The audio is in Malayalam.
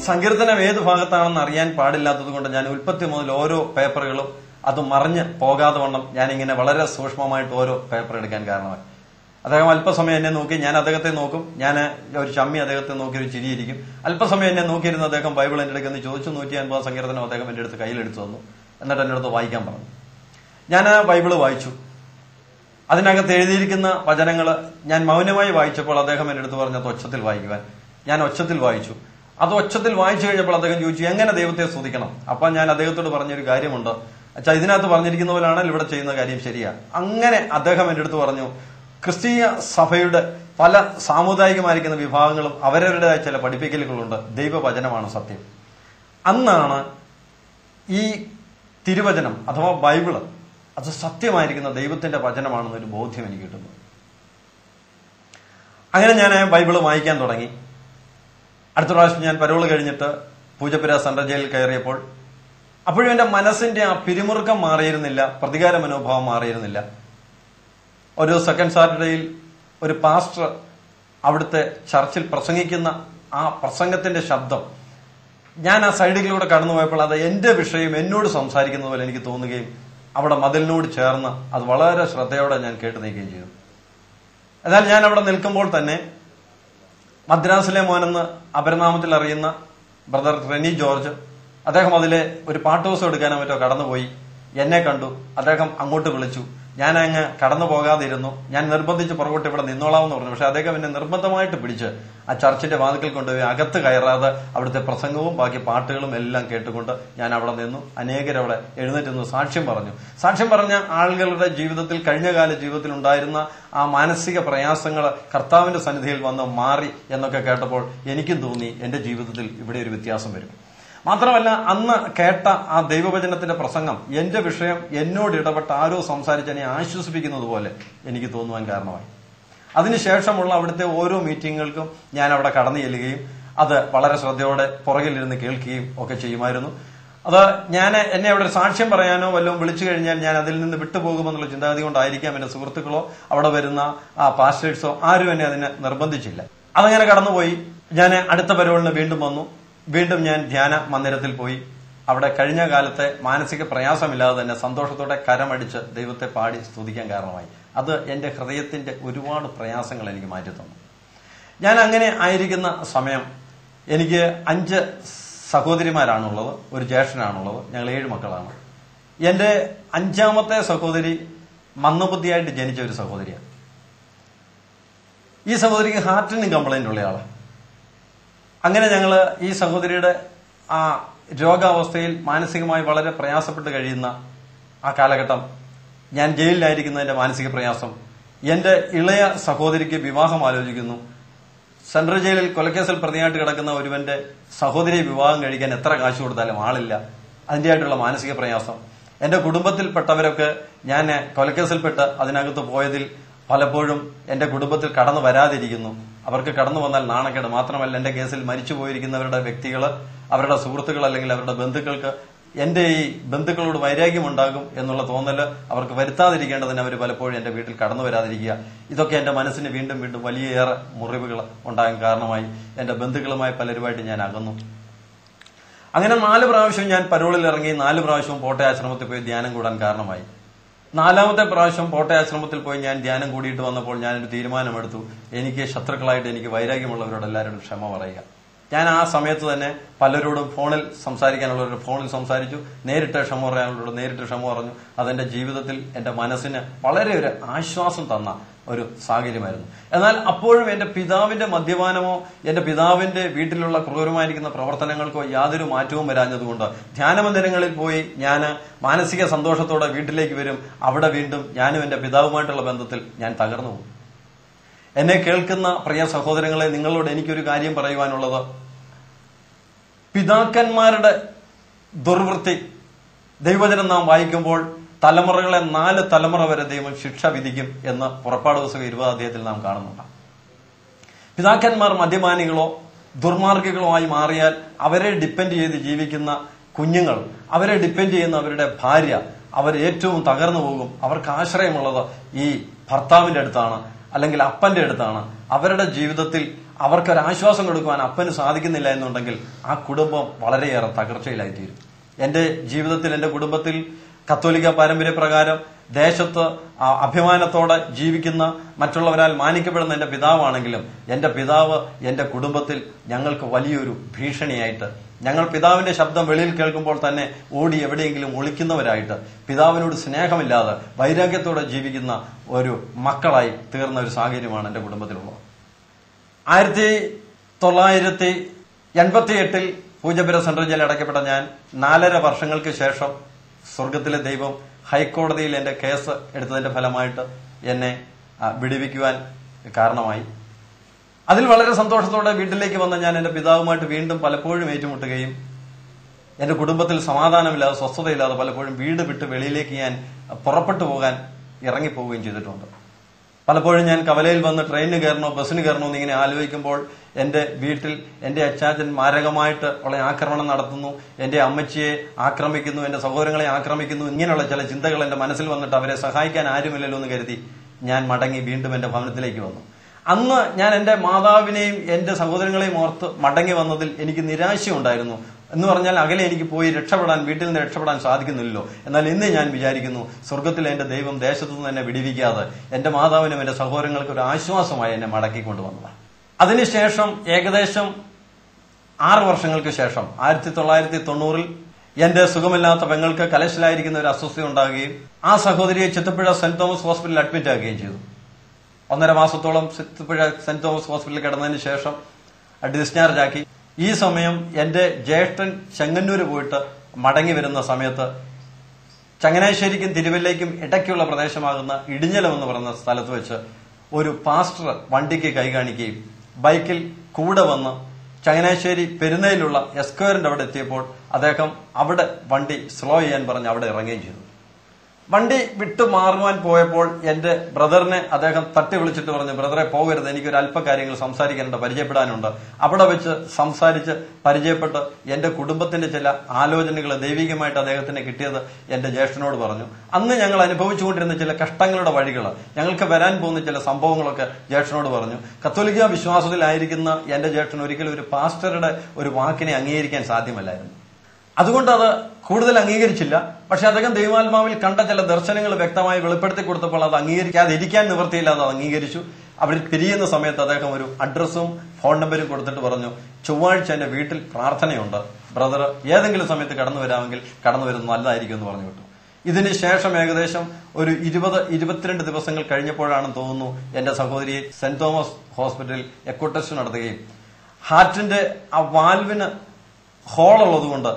സങ്കീർത്തനം ഏത് ഭാഗത്താണെന്ന് അറിയാൻ പാടില്ലാത്തത് കൊണ്ട് ഞാൻ ഉൽപ്പത്തി മുതൽ ഓരോ പേപ്പറുകളും അത് മറിഞ്ഞ് പോകാതെ വണ്ണം ഞാനിങ്ങനെ വളരെ സൂക്ഷ്മമായിട്ട് ഓരോ പേപ്പർ എടുക്കാൻ കാരണമായി. അദ്ദേഹം അല്പസമയം എന്നെ നോക്കി, ഞാൻ അദ്ദേഹത്തെ നോക്കും, ഞാൻ ഒരു ചമ്മി അദ്ദേഹത്തെ നോക്കി ഒരു ചിരിയിരിക്കും. അല്പസമയം എന്നെ നോക്കിയിരുന്ന അദ്ദേഹം ബൈബിൾ എന്റെ അടുത്ത് എന്ന് ചോദിച്ചു. 150 സങ്കീർത്തനം അദ്ദേഹം എന്റെ അടുത്ത് കയ്യിലെടുത്തു തന്നു. എന്നിട്ട് എന്റെ അടുത്ത് വായിക്കാൻ പറഞ്ഞു. ഞാൻ ആ ബൈബിള് വായിച്ചു. അതിനകത്ത് എഴുതിയിരിക്കുന്ന വചനങ്ങൾ ഞാൻ മൗനമായി വായിച്ചപ്പോൾ അദ്ദേഹം എന്റെ അടുത്ത് പറഞ്ഞത് ഒച്ചത്തിൽ വായിക്കുവാൻ. ഞാൻ ഒച്ചത്തിൽ വായിച്ചു. അത് ഒച്ചത്തിൽ വായിച്ചു കഴിഞ്ഞപ്പോൾ അദ്ദേഹം ചോദിച്ചു, എങ്ങനെ ദൈവത്തെ സ്തുതിക്കണം? അപ്പൊ ഞാൻ അദ്ദേഹത്തോട് പറഞ്ഞൊരു കാര്യമുണ്ട്, അച്ഛാ ഇതിനകത്ത് പറഞ്ഞിരിക്കുന്ന പോലാണെങ്കിൽ ഇവിടെ ചെയ്യുന്ന കാര്യം ശരിയാ. അങ്ങനെ അദ്ദേഹം എന്റെ അടുത്ത് പറഞ്ഞു, ക്രിസ്തീയ സഭയുടെ പല സാമുദായികമായിരിക്കുന്ന വിഭാഗങ്ങളും അവരവരുടേതായ ചില പഠിപ്പിക്കലുകളുണ്ട്, ദൈവവചനമാണ് സത്യം. അന്നാണ് ഈ തിരുവചനം അഥവാ ബൈബിള് അത് സത്യമായിരിക്കുന്ന ദൈവത്തിന്റെ വചനമാണെന്നൊരു ബോധ്യം എനിക്ക് കിട്ടുന്നു. അങ്ങനെ ഞാൻ ബൈബിള് വായിക്കാൻ തുടങ്ങി. അടുത്ത പ്രാവശ്യം ഞാൻ പരോള് കഴിഞ്ഞിട്ട് പൂജപ്പുര സെൻട്രൽ ജയിലിൽ കയറിയപ്പോൾ അപ്പോഴും എന്റെ മനസ്സിന്റെ ആ പിരിമുറുക്കം മാറിയിരുന്നില്ല, പ്രതികാര മനോഭാവം മാറിയിരുന്നില്ല. ഒരു സെക്കൻഡ് സാറ്റർഡേയിൽ ഒരു പാസ്റ്റർ അവിടുത്തെ ചർച്ചിൽ പ്രസംഗിക്കുന്ന ആ പ്രസംഗത്തിന്റെ ശബ്ദം ഞാൻ ആ സൈഡിലൂടെ കടന്നുപോയപ്പോൾ അത് എന്റെ വിഷയം എന്നോട് സംസാരിക്കുന്നത് പോലെ എനിക്ക് തോന്നുകയും അവിടെ മതിലിനോട് ചേർന്ന് അത് വളരെ ശ്രദ്ധയോടെ ഞാൻ കേട്ടു നിൽക്കുകയും ചെയ്തു. എന്നാൽ ഞാൻ അവിടെ നിൽക്കുമ്പോൾ തന്നെ മദ്രാസിലെ മോനെന്ന് അപരനാമത്തിൽ അറിയുന്ന ബ്രദർ റെനി ജോർജ്, അദ്ദേഹം അതിലെ ഒരു പാട്ട് ഹൗസ് എടുക്കാനോ മറ്റോ കടന്നുപോയി. എന്നെ കണ്ടു. അദ്ദേഹം അങ്ങോട്ട് വിളിച്ചു. ഞാൻ അങ്ങ് കടന്നു പോകാതിരുന്നു. ഞാൻ നിർബന്ധിച്ച് പുറകോട്ട് ഇവിടെ നിന്നോളാമെന്ന് പറഞ്ഞു. പക്ഷെ അദ്ദേഹം എന്നെ നിർബന്ധമായിട്ട് പിടിച്ച് ആ ചർച്ചിന്റെ വാതിൽക്കൽ കൊണ്ടുപോയി അകത്ത് കയറാതെ അവിടുത്തെ പ്രസംഗവും ബാക്കി പാട്ടുകളും എല്ലാം കേട്ടുകൊണ്ട് ഞാൻ അവിടെ നിന്നു. അനേകരവിടെ എഴുന്നേറ്റ് നിന്ന് സാക്ഷ്യം പറഞ്ഞു. സാക്ഷ്യം പറഞ്ഞ ആളുകളുടെ ജീവിതത്തിൽ കഴിഞ്ഞകാല ജീവിതത്തിൽ ഉണ്ടായിരുന്ന ആ മാനസിക പ്രയാസങ്ങൾ കർത്താവിന്റെ സന്നിധിയിൽ വന്ന് മാറി എന്നൊക്കെ കേട്ടപ്പോൾ എനിക്കും തോന്നി എന്റെ ജീവിതത്തിൽ ഇവിടെ ഒരു വ്യത്യാസം വരും. മാത്രമല്ല അന്ന് കേട്ട ആ ദൈവവചനത്തിന്റെ പ്രസംഗം എന്റെ വിഷയം എന്നോട് ഇടപെട്ട് ആരോ സംസാരിച്ച് എന്നെ ആശ്വസിപ്പിക്കുന്നത് പോലെ എനിക്ക് തോന്നുവാൻ കാരണമായി. അതിനുശേഷമുള്ള അവിടുത്തെ ഓരോ മീറ്റിങ്ങുകൾക്കും ഞാൻ അവിടെ കടന്നു ചെല്ലുകയും അത് വളരെ ശ്രദ്ധയോടെ പുറകിലിരുന്ന് കേൾക്കുകയും ഒക്കെ ചെയ്യുമായിരുന്നു. അത് എന്നെ അവിടെ സാക്ഷ്യം പറയാനോ വല്ലതും വിളിച്ചു കഴിഞ്ഞാൽ ഞാൻ അതിൽ നിന്ന് വിട്ടുപോകുമെന്നുള്ള ചിന്താഗതി കൊണ്ടായിരിക്കാം എന്റെ സുഹൃത്തുക്കളോ അവിടെ വരുന്ന ആ പാസ്റ്റേഴ്സോ ആരും എന്നെ അതിനെ നിർബന്ധിച്ചില്ല. അതങ്ങനെ കടന്നുപോയി. ഞാൻ അടുത്ത പരോളിന് വീണ്ടും വന്നു. വീണ്ടും ഞാൻ ധ്യാന മന്ദിരത്തിൽ പോയി. അവിടെ കഴിഞ്ഞ കാലത്തെ മാനസിക പ്രയാസമില്ലാതെ തന്നെ സന്തോഷത്തോടെ കരമടിച്ച് ദൈവത്തെ പാടി സ്തുതിക്കാൻ കാരണമായി. അത് എന്റെ ഹൃദയത്തിന്റെ ഒരുപാട് പ്രയാസങ്ങൾ എനിക്ക് മാറ്റി തന്നു. ഞാൻ അങ്ങനെ ആയിരിക്കുന്ന സമയം എനിക്ക് 5 സഹോദരിമാരാണുള്ളത്, ഒരു ജ്യേഷ്ഠനാണുള്ളത്. ഞങ്ങൾ 7 മക്കളാണ്. എന്റെ 5ാമത്തെ സഹോദരി മന്ദബുദ്ധിയായിട്ട് ജനിച്ച ഒരു സഹോദരിയാണ്. ഈ സഹോദരിക്ക് ഹാർട്ടിന് കംപ്ലൈന്റ് ഉള്ളയാളാണ്. അങ്ങനെ ഞങ്ങൾ ഈ സഹോദരിയുടെ ആ രോഗാവസ്ഥയിൽ മാനസികമായി വളരെ പ്രയാസപ്പെട്ട് കഴിയുന്ന ആ കാലഘട്ടം, ഞാൻ ജയിലിലായിരിക്കുന്നതിന്റെ മാനസിക പ്രയാസം, എന്റെ ഇളയ സഹോദരിക്ക് വിവാഹം ആലോചിക്കുന്നു. സെൻട്രൽ ജയിലിൽ കൊലക്കേസിൽ പ്രതിയായിട്ട് കിടക്കുന്ന ഒരുവന്റെ സഹോദരിയെ വിവാഹം കഴിക്കാൻ എത്ര കാശ് കൊടുത്താലും ആളില്ല. അതിന്റെയായിട്ടുള്ള മാനസിക പ്രയാസം. എന്റെ കുടുംബത്തിൽപ്പെട്ടവരൊക്കെ ഞാൻ കൊലക്കേസിൽപ്പെട്ട് അതിനകത്ത് പോയതിൽ പലപ്പോഴും എന്റെ കുടുംബത്തിൽ കടന്നു വരാതിരിക്കുന്നു. അവർക്ക് കടന്നു വന്നാൽ നാണക്കേട്. മാത്രമല്ല എന്റെ കേസിൽ മരിച്ചു പോയിരിക്കുന്നവരുടെ വ്യക്തികൾ, അവരുടെ സുഹൃത്തുക്കൾ അല്ലെങ്കിൽ അവരുടെ ബന്ധുക്കൾക്ക് എന്റെ ഈ ബന്ധുക്കളോട് വൈരാഗ്യമുണ്ടാകും എന്നുള്ള തോന്നല് അവർക്ക് വരുത്താതിരിക്കേണ്ടതിന് അവർ പലപ്പോഴും എന്റെ വീട്ടിൽ കടന്നു വരാതിരിക്കുക. ഇതൊക്കെ എന്റെ മനസ്സിന് വീണ്ടും വീണ്ടും വലിയേറെ മുറിവുകൾ ഉണ്ടാകാൻ കാരണമായി. എന്റെ ബന്ധുക്കളുമായി പലരുമായിട്ട് ഞാൻ അകന്നു. അങ്ങനെ 4 പ്രാവശ്യം ഞാൻ പരോളിൽ ഇറങ്ങി 4 പ്രാവശ്യവും പോട്ടെ ആശ്രമത്തിൽ പോയി ധ്യാനം കൂടാൻ കാരണമായി. 4ാമത്തെ പ്രാവശ്യം പോട്ടയാശ്രമത്തിൽ പോയി ഞാൻ ധ്യാനം കൂടിയിട്ട് വന്നപ്പോൾ ഞാനൊരു തീരുമാനമെടുത്തു. എനിക്ക് ശത്രുക്കളായിട്ട് എനിക്ക് വൈരാഗ്യമുള്ളവരോട് എല്ലാവരോടും ക്ഷമ പറയുക. ഞാൻ ആ സമയത്ത് തന്നെ പലരോടും ഫോണിൽ സംസാരിക്കാനുള്ളവരോട് ഫോണിൽ സംസാരിച്ചു. നേരിട്ട് ക്ഷമ പറയാനുള്ളവരോട് നേരിട്ട് ക്ഷമ പറഞ്ഞു. അതെന്റെ ജീവിതത്തിൽ എന്റെ മനസ്സിന് വളരെ ഒരു ആശ്വാസം തന്ന ഒരു സാഹചര്യമായിരുന്നു. എന്നാൽ അപ്പോഴും എന്റെ പിതാവിന്റെ മദ്യപാനമോ എന്റെ പിതാവിന്റെ വീട്ടിലുള്ള ക്രൂരമായിരിക്കുന്ന പ്രവർത്തനങ്ങൾക്കോ യാതൊരു മാറ്റവും വരാഞ്ഞതുകൊണ്ട് ധ്യാനമന്ദിരങ്ങളിൽ പോയി ഞാൻ മാനസിക സന്തോഷത്തോടെ വീട്ടിലേക്ക് വരും. അവിടെ വീണ്ടും ഞാനും എന്റെ പിതാവുമായിട്ടുള്ള ബന്ധത്തിൽ ഞാൻ തകർന്നു പോകും. എന്നെ കേൾക്കുന്ന പ്രിയ സഹോദരങ്ങളെ, നിങ്ങളോട് എനിക്കൊരു കാര്യം പറയുവാനുള്ളത്, പിതാക്കന്മാരുടെ ദുർവൃത്തി ദൈവവചനം നാം വായിക്കുമ്പോൾ തലമുറകളെ 4 തലമുറ വരെ ദൈവം ശിക്ഷ വിധിക്കും എന്ന് പുറപ്പാട് പുസ്തകം 20-ാം അധ്യായത്തിൽ നാം കാണുന്നുണ്ട്. പിതാക്കന്മാർ മദ്യപാനികളോ ദുർമാർഗികളോ ആയി മാറിയാൽ അവരെ ഡിപ്പെൻഡ് ചെയ്ത് ജീവിക്കുന്ന കുഞ്ഞുങ്ങൾ, അവരെ ഡിപ്പെൻഡ് ചെയ്യുന്ന അവരുടെ ഭാര്യ, അവർ ഏറ്റവും തകർന്നു പോകും. അവർക്ക് ആശ്രയമുള്ളത് ഈ ഭർത്താവിന്റെ അടുത്താണ്, അല്ലെങ്കിൽ അപ്പന്റെ അടുത്താണ്. അവരുടെ ജീവിതത്തിൽ അവർക്കൊരാശ്വാസം കൊടുക്കുവാൻ അപ്പന് സാധിക്കുന്നില്ല എന്നുണ്ടെങ്കിൽ ആ കുടുംബം വളരെയേറെ തകർച്ചയിലായിത്തീരും. എന്റെ ജീവിതത്തിൽ, എന്റെ കുടുംബത്തിൽ കത്തോലിക്ക പാരമ്പര്യപ്രകാരം ദേശത്ത് അഭിമാനത്തോടെ ജീവിക്കുന്ന, മറ്റുള്ളവരാൽ മാനിക്കപ്പെടുന്ന എന്റെ പിതാവാണെങ്കിലും എന്റെ പിതാവ് എന്റെ കുടുംബത്തിൽ ഞങ്ങൾക്ക് വലിയൊരു ഭീഷണിയായിട്ട്, ഞങ്ങൾ പിതാവിന്റെ ശബ്ദം വെളിയിൽ കേൾക്കുമ്പോൾ തന്നെ ഓടി എവിടെയെങ്കിലും ഒളിക്കുന്നവരായിട്ട്, പിതാവിനോട് സ്നേഹമില്ലാതെ വൈരാഗ്യത്തോടെ ജീവിക്കുന്ന ഒരു മക്കളായി തീർന്ന ഒരു സാഹചര്യമാണ് എന്റെ കുടുംബത്തിലുള്ളത്. 1988 പൂജപ്പുര സെൻട്രൽ ജയിലിൽ അടയ്ക്കപ്പെട്ട ഞാൻ 4.5 വർഷങ്ങൾക്ക് ശേഷം സ്വർഗത്തിലെ ദൈവം ഹൈക്കോടതിയിൽ എന്റെ കേസ് എടുത്തതിന്റെ ഫലമായിട്ട് എന്നെ വിടുവിക്കുവാൻ കാരണമായി. അതിൽ വളരെ സന്തോഷത്തോടെ വീട്ടിലേക്ക് വന്ന ഞാൻ എന്റെ പിതാവുമായിട്ട് വീണ്ടും പലപ്പോഴും ഏറ്റുമുട്ടുകയും എന്റെ കുടുംബത്തിൽ സമാധാനമില്ലാതെ, സ്വസ്ഥതയില്ലാതെ പലപ്പോഴും വീട് വിട്ട് വെളിയിലേക്ക് ഞാൻ പുറപ്പെട്ടു പോകാൻ ഇറങ്ങിപ്പോവുകയും ചെയ്തിട്ടുണ്ട്. പലപ്പോഴും ഞാൻ കവലയിൽ വന്ന് ട്രെയിനിന് കയറണോ ബസ്സിന് കയറണോ എന്ന് ഇങ്ങനെ ആലോചിക്കുമ്പോൾ എന്റെ വീട്ടിൽ എന്റെ അച്ചാച്ചൻ മാരകമായിട്ട് ഉള്ള ആക്രമണം നടത്തുന്നു, എന്റെ അമ്മച്ചിയെ ആക്രമിക്കുന്നു, എന്റെ സഹോദരങ്ങളെ ആക്രമിക്കുന്നു, ഇങ്ങനെയുള്ള ചില ചിന്തകൾ എന്റെ മനസ്സിൽ വന്നിട്ട് അവരെ സഹായിക്കാൻ ആരുമില്ലല്ലോ എന്ന് കരുതി ഞാൻ മടങ്ങി വീണ്ടും എന്റെ ഭവനത്തിലേക്ക് വന്നു. അന്ന് ഞാൻ എന്റെ മാതാവിനെയും എന്റെ സഹോദരങ്ങളെയും ഓർത്ത് മടങ്ങി വന്നതിൽ എനിക്ക് നിരാശയുണ്ടായിരുന്നു. എന്ന് പറഞ്ഞാൽ അകലെ എനിക്ക് പോയി രക്ഷപ്പെടാൻ, വീട്ടിൽ നിന്ന് രക്ഷപ്പെടാൻ സാധിക്കുന്നില്ലല്ലോ. എന്നാൽ ഇന്ന് ഞാൻ വിചാരിക്കുന്നു, സ്വർഗത്തിലെ എന്റെ ദൈവം ദേശത്തു നിന്ന് എന്നെ വിടിവിക്കാതെ എന്റെ മാതാവിനും എന്റെ സഹോദരങ്ങൾക്ക് ഒരു ആശ്വാസമായി എന്നെ മടക്കിക്കൊണ്ടുവന്നതാണ്. അതിനുശേഷം ഏകദേശം 6 വർഷങ്ങൾക്ക് ശേഷം 1990 എന്റെ സുഖമില്ലാത്ത പെങ്ങൾക്ക് കലശലായിരിക്കുന്ന ഒരു അസ്വസ്ഥത ഉണ്ടാകുകയും ആ സഹോദരിയെ ചിത്തപ്പുഴ സെന്റ് തോമസ് ഹോസ്പിറ്റലിൽ അഡ്മിറ്റ് ആക്കുകയും ചെയ്തു. 1.5 മാസത്തോളം ചിത്തപ്പുഴ സെന്റ് തോമസ് ഹോസ്പിറ്റലിൽ കിടന്നതിന് ശേഷം ഡിസ്ചാർജ് ആക്കി. ഈ സമയം എന്റെ ജ്യേഷ്ഠൻ ചെങ്ങന്നൂര് പോയിട്ട് മടങ്ങി വരുന്ന സമയത്ത് ചങ്ങനാശ്ശേരിക്കും തിരുവല്ലയ്ക്കും ഇടയ്ക്കുള്ള പ്രദേശമാകുന്ന ഇടിഞ്ഞലം എന്ന് പറയുന്ന സ്ഥലത്ത് വെച്ച് ഒരു പാസ്റ്റർ വണ്ടിക്ക് കൈ കാണിക്കുകയും ബൈക്കിൽ കൂടെ വന്ന് ചങ്ങനാശ്ശേരി പെരുന്നയിലുള്ള എസ്ക്വയറിന്റെ അവിടെ എത്തിയപ്പോൾ അദ്ദേഹം അവിടെ വണ്ടി സ്ലോ ചെയ്യാൻ പറഞ്ഞ് അവിടെ ഇറങ്ങുകയും ചെയ്തു. വണ്ടി വിട്ടു മാറുവാൻ പോയപ്പോൾ എന്റെ ബ്രദറിനെ അദ്ദേഹം തട്ടി വിളിച്ചിട്ട് പറഞ്ഞു, ബ്രദറെ പോകരുത്, എനിക്കൊരു അല്പകാര്യങ്ങൾ സംസാരിക്കാനുണ്ട്, പരിചയപ്പെടാനുണ്ട്. അവിടെ വെച്ച് സംസാരിച്ച് പരിചയപ്പെട്ട് എന്റെ കുടുംബത്തിന്റെ ചില ആലോചനകൾ ദൈവികമായിട്ട് അദ്ദേഹത്തിന് കിട്ടിയത് എന്റെ ജ്യേഷ്ഠനോട് പറഞ്ഞു. അന്ന് ഞങ്ങൾ അനുഭവിച്ചുകൊണ്ടിരുന്ന ചില കഷ്ടങ്ങളുടെ വഴികൾ, ഞങ്ങൾക്ക് വരാൻ പോകുന്ന ചില സംഭവങ്ങളൊക്കെ ജ്യേഷ്ഠനോട് പറഞ്ഞു. കത്തോലിക്ക വിശ്വാസത്തിലായിരിക്കുന്ന എന്റെ ജ്യേഷ്ഠൻ ഒരിക്കലും ഒരു പാസ്റ്ററുടെ ഒരു വാക്കിനെ അംഗീകരിക്കാൻ സാധ്യമല്ലായിരുന്നു. അതുകൊണ്ട് അത് കൂടുതൽ അംഗീകരിച്ചില്ല. പക്ഷെ അദ്ദേഹം ദൈവാത്മാവിൽ കണ്ട ചില ദർശനങ്ങൾ വ്യക്തമായി വെളിപ്പെടുത്തി കൊടുത്തപ്പോൾ അത് അംഗീകരിക്കാതെ ഇരിക്കാൻ നിവൃത്തിയില്ലാതെ അത് അംഗീകരിച്ചു. അവർ പിരിയുന്ന സമയത്ത് അദ്ദേഹം ഒരു അഡ്രസ്സും ഫോൺ നമ്പരും കൊടുത്തിട്ട് പറഞ്ഞു, ചൊവ്വാഴ്ച എന്റെ വീട്ടിൽ പ്രാർത്ഥനയുണ്ട്, ബ്രദർ ഏതെങ്കിലും സമയത്ത് കടന്നു വരാമെങ്കിൽ കടന്നു വരുന്നത് നല്ലതായിരിക്കും എന്ന് പറഞ്ഞു വിട്ടു. ഇതിന് ശേഷം ഏകദേശം ഒരു 20-22 ദിവസങ്ങൾ കഴിഞ്ഞപ്പോഴാണെന്ന് തോന്നുന്നു എന്റെ സഹോദരിയെ സെന്റ് തോമസ് ഹോസ്പിറ്റലിൽ എക്കോ ടെസ്റ്റ് നടത്തുകയും ഹാർട്ടിന്റെ ആ വാൽവിന് ഹോളുള്ളതുകൊണ്ട്